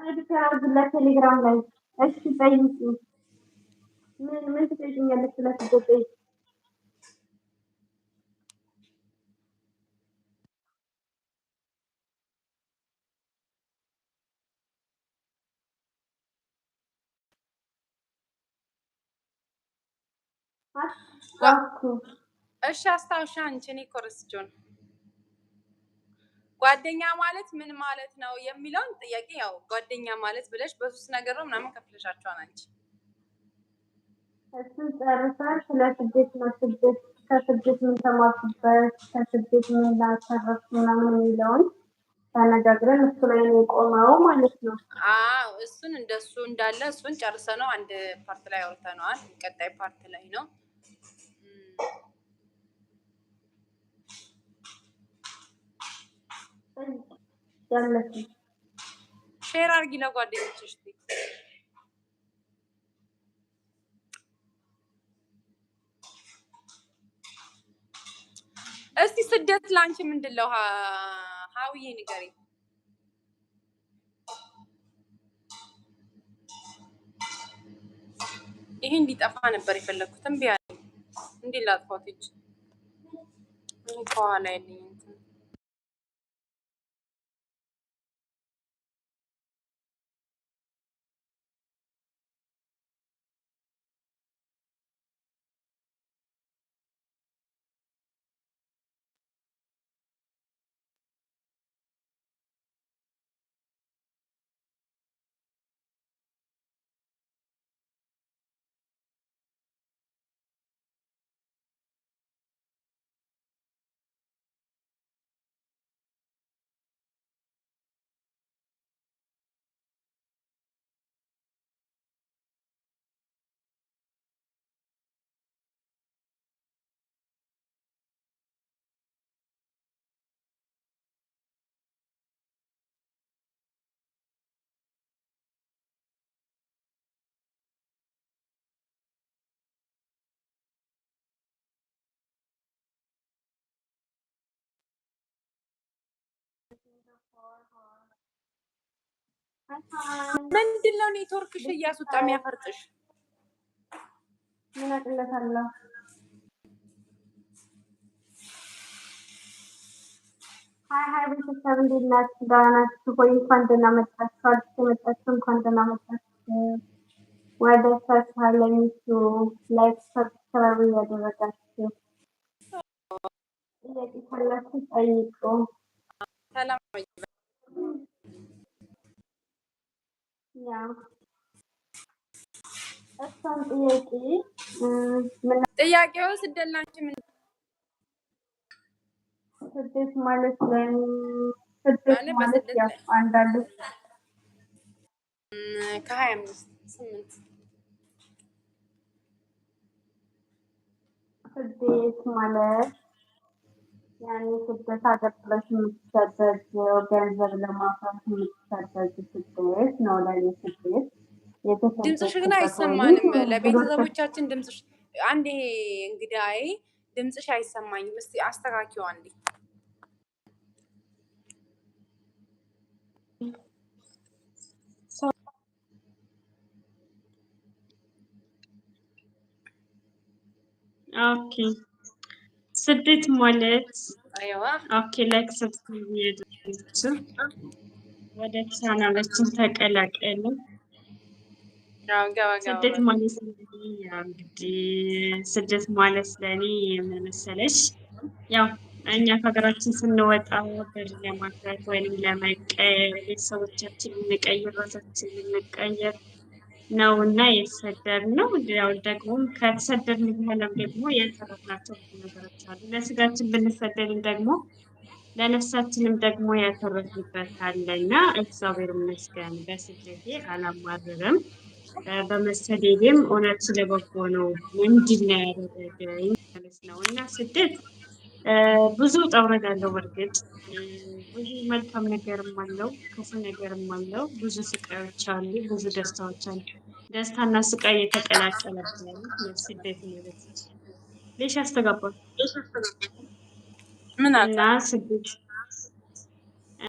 አድካላ ቴሌግራም ላይ እሺ ጠይቂ። ምን ትጠይቂኛለሽ? ስለስደት እሺ አስታውሻ አንቺ እኔ ኮረስጆን ጓደኛ ማለት ምን ማለት ነው የሚለውን ጥያቄ ያው ጓደኛ ማለት ብለሽ በሶስት ነገር ነው ምናምን ከፍለሻቸዋል አንቺ። እሱን ጨርሰን ስለ ስደት ነው። ስደት ከስደት ምን ተማርኩበት፣ ከስደት ምን ላተረፍኩ ምናምን የሚለውን ተነጋግረን እሱ ላይ ነው የቆመው ማለት ነው። አዎ እሱን እንደሱ እንዳለ እሱን ጨርሰነው አንድ ፓርት ላይ አውርተነዋል። ቀጣይ ፓርት ላይ ነው ያለችው። ሼር አድርጊ ለጓደኞችሽ። እስቲ ስደት ላንቺ ምንድነው? ሀውዬ ንገሪ። ይሄ እንዲጠፋ ነበር የፈለኩት። እምቢ አለኝ። እንዴ ላጥፋት እጅ ከኋላ ያለኝ ምንድነው ኔትወርክሽ እያስወጣ የሚያፈርጥሽ? ምን አቅለታለሁ? ሀይ ቤተሰብ እንዴት ናችሁ? ደህና ናችሁ ወይ? እንኳን ደህና መጣችሁ። አዲስ የመጣችሁ እንኳን ደህና መጣችሁ። ወደ ቻናሌቱ ላይክ ሰብስክራይብ እያደረጋችሁ ጥያቄ ካላችሁ ጠይቁ። ሰላም ያው እሷን ጥያቄው ስደት ላንቺ ምን ስደት ማለት ስደት ማለት ያው አንዳንዱ ከ25 ስደት ማለት ያኔ ስደት ሀገር ጥለሽ የምትሰደጂው ገንዘብ ለማፍራት የምትሰደጂው ስደት ነው። ለኔ ስደት ድምፅሽ ግን አይሰማንም። ለቤተሰቦቻችን ድምፅሽ አንዴ እንግዳዬ ድምፅሽ አይሰማኝም። እስቲ አስተካኪው አንዴ። ኦኬ ስደት ማለት ኦኬ ላይክ ሰብስክራይብ ያድርጉ። ወደ ቻናላችን ተቀላቀሉ። ስደት ማለት እንግዲህ ስደት ማለት ለኔ ምን መሰለሽ፣ ያው እኛ ከሀገራችን ስንወጣ ብር ለማፍራት ወይም ለመቀየር ቤተሰቦቻችን ልንቀይር ራሳችን ልንቀየር ነው እና የተሰደድነው። ያው ደግሞ ከተሰደድን በኋላም ደግሞ ያተረፍናቸው ብዙ ነገሮች አሉ። ለስጋችን ብንሰደድን ደግሞ ለነፍሳችንም ደግሞ ያተረፍንበት አለና እግዚአብሔር ይመስገን። በስደቴ አላማርርም። በመሰደዴም እውነት ስለበጎ ነው። ምንድን ነው ያደረገኝ ማለት ነው። እና ስደት ብዙ ውጣ ውረድ አለው። በእርግጥ ብዙ መልካም ነገርም አለው፣ ክፉ ነገርም አለው። ብዙ ስቃዮች አሉ፣ ብዙ ደስታዎች አሉ። ደስታና ስቃይ የተቀላቀለበት ስደት ማለት ነው። ሌሽ ያስተጋባል ምን እና ስደት